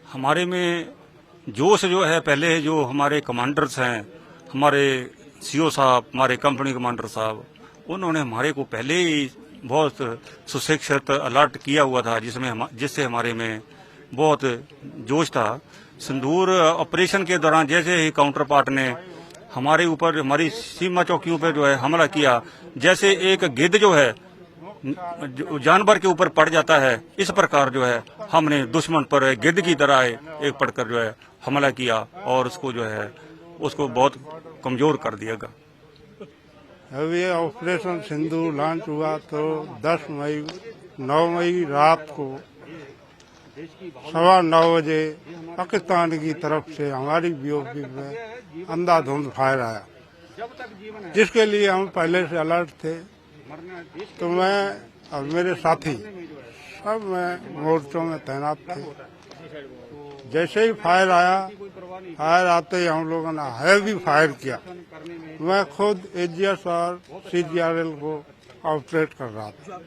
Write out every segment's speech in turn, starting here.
हमारे में जोश जो है, पहले जो हमारे कमांडर्स हैं, हमारे सीओ साहब, हमारे कंपनी कमांडर साहब, उन्होंने हमारे को पहले ही बहुत सुशिक्षित अलर्ट किया हुआ था, जिससे हमारे में बहुत जोश था। सिंदूर ऑपरेशन के दौरान जैसे ही काउंटर पार्ट ने हमारे ऊपर, हमारी सीमा चौकियों पर जो है हमला किया, जैसे एक गिद्ध जो है जानवर के ऊपर पड़ जाता है, इस प्रकार जो है हमने दुश्मन पर गिद्ध की तरह एक पड़कर जो है हमला किया और उसको जो है उसको बहुत कमजोर कर दिया गया। अब ये ऑपरेशन सिंदूर लॉन्च हुआ तो 9 मई रात को 9:15 बजे पाकिस्तान की तरफ से हमारी बीओपी में अंधाधुंध फायर आया, जिसके लिए हम पहले से अलर्ट थे। तो मैं और मेरे साथी सब में मोर्चों में तैनात थे। जैसे ही फायर आया, फायर आते ही हम लोगों ने हैवी फायर किया। मैं खुद एजीएस और सीजीआरएल को ऑपरेट कर रहा था।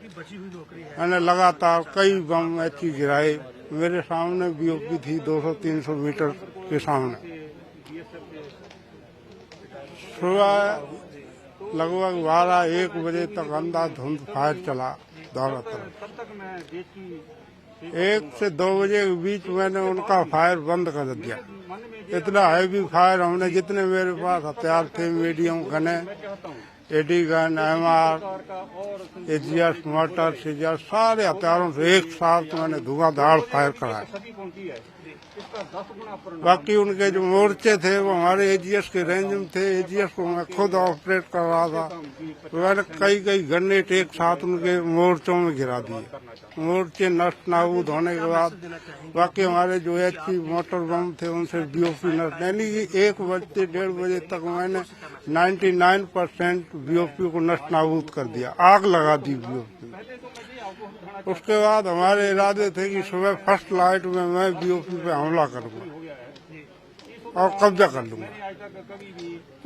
मैंने लगातार कई बम ऐसी गिराए। मेरे सामने बीओपी थी 200-300 मीटर के सामने। सुबह लगभग 12-1 बजे तक अंधाधुंध फायर चला दोनों तरफ। 1 से 2 बजे के बीच मैंने उनका फायर बंद कर दिया। इतना हैवी फायर हमने, जितने मेरे पास हथियार थे, medium guns, AD gun, MR, AGS, mortar, CGR, सारे हथियारों से एक साथ मैंने धुआंधार फायर कराया। बाकी उनके जो मोर्चे थे वो हमारे एजीएस के रेंज में थे। एजीएस को मैं खुद ऑपरेट कर रहा था। मैंने कई ग्रेनेड एक साथ उनके मोर्चों में गिरा दिए। मोर्चे नष्ट नाबूद होने के बाद बाकी हमारे जो एचपी मोटर बम थे उनसे बीओपी नष्ट, यानी कि 1 बजते 1:30 बजे तक मैंने 99% बीओपी को नष्ट नाबूद कर दिया, आग लगा दी बीओपी। उसके बाद हमारे इरादे थे कि सुबह फर्स्ट लाइट में मैं बीओपी पे हमला करूंगा और कब्जा कर लूंगा।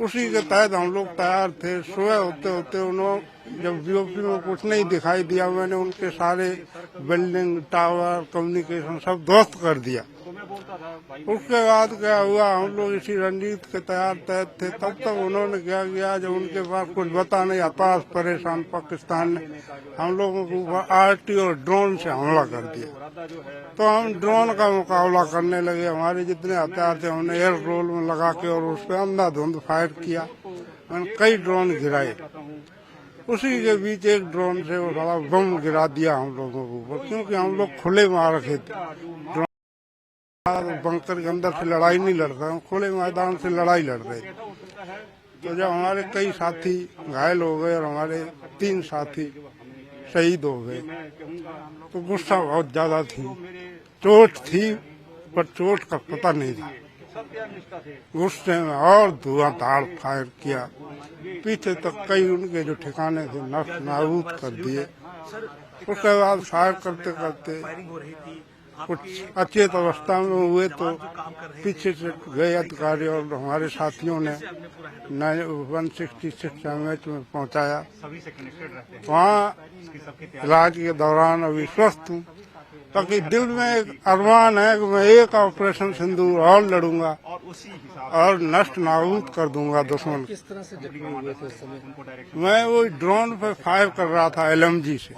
उसी के तहत हम लोग तैयार थे। सुबह होते होते उन्होंने जब बीओपी में कुछ नहीं दिखाई दिया, मैंने उनके सारे बिल्डिंग, टावर, कम्युनिकेशन सब ध्वस्त कर दिया। उसके बाद क्या हुआ, हम लोग इसी रणनीति के तहत थे। तब तक उन्होंने क्या किया, जब उनके पास कुछ बता नहीं, हताश परेशान पाकिस्तान ने हम लोगों के ऊपर आरटी और ड्रोन से हमला कर दिया। तो हम ड्रोन का मुकाबला करने लगे। हमारे जितने हथियार थे हमने एयर रोल में लगा के और उस पर अंधाधुंध फायर किया। मैंने कई ड्रोन गिराए। उसी के बीच एक ड्रोन से वो सारा बम गिरा दिया हम लोगों के ऊपर, क्योंकि हम लोग खुले मार रखे थे। बंकर के अंदर से लड़ाई नहीं लड़ता, हम खुले मैदान से लड़ाई लड़ रहे। तो जब हमारे कई साथी घायल हो गए और हमारे 3 साथी शहीद हो गए, तो गुस्सा बहुत ज्यादा थी। चोट थी पर चोट का पता नहीं था। गुस्से में और धुआंधार फायर किया। पीछे तक कई उनके जो ठिकाने थे नष्ट नाबूद कर दिए। उसके बाद फायर करते करते कुछ अचेत अवस्था में हुए तो पीछे से गए अधिकारी और हमारे साथियों ने 166 एमएच में पहुंचाया। वहाँ इलाज के दौरान अभी स्वस्थ हूँ। ताकि दिल में एक अरमान है कि मैं एक ऑपरेशन सिंदूर और लड़ूंगा और नष्ट नाबूद कर दूंगा दुश्मन। किस तरह से जख्मी हुए थे उस समय? मैं वो ड्रोन पे फायर कर रहा था एलएमजी से।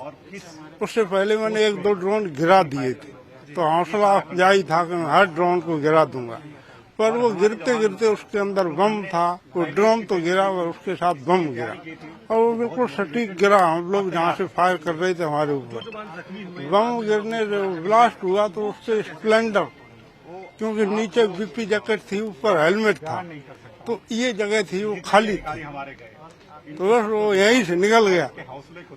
उससे पहले मैंने 1-2 ड्रोन गिरा दिए थे, तो हौसला अफजाई था कि मैं हर ड्रोन को गिरा दूंगा। पर वो गिरते गिरते उसके अंदर बम था। वो ड्रोन तो गिरा और उसके साथ बम गिरा और वो बिल्कुल सटीक गिरा। हम लोग जहाँ से फायर कर रहे थे हमारे ऊपर बम गिरने से ब्लास्ट हुआ। तो उससे स्प्लेंडर, क्योंकि नीचे बीपी जैकेट थी, ऊपर हेलमेट था, तो ये जगह थी वो खाली थी, तो बस वो यहीं से निकल गया।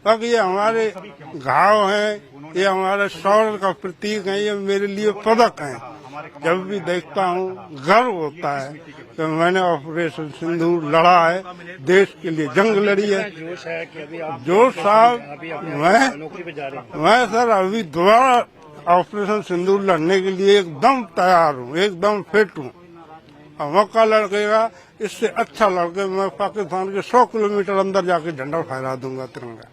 बाकी ये हमारे घाव हैं, ये हमारे शौर्य का प्रतीक है, ये मेरे लिए पदक हैं। जब भी देखता हूँ गर्व होता है कि मैंने ऑपरेशन सिंदूर लड़ा है, देश के लिए जंग लड़ी है। जोश साहब, मैं सर अभी दोबारा ऑपरेशन सिंदूर लड़ने के लिए एकदम तैयार हूँ, एकदम फिट हूँ। और मौका लड़केगा, इससे अच्छा लड़के मैं पाकिस्तान के 100 किलोमीटर अंदर जाके झंडा फहरा दूंगा तिरंगा।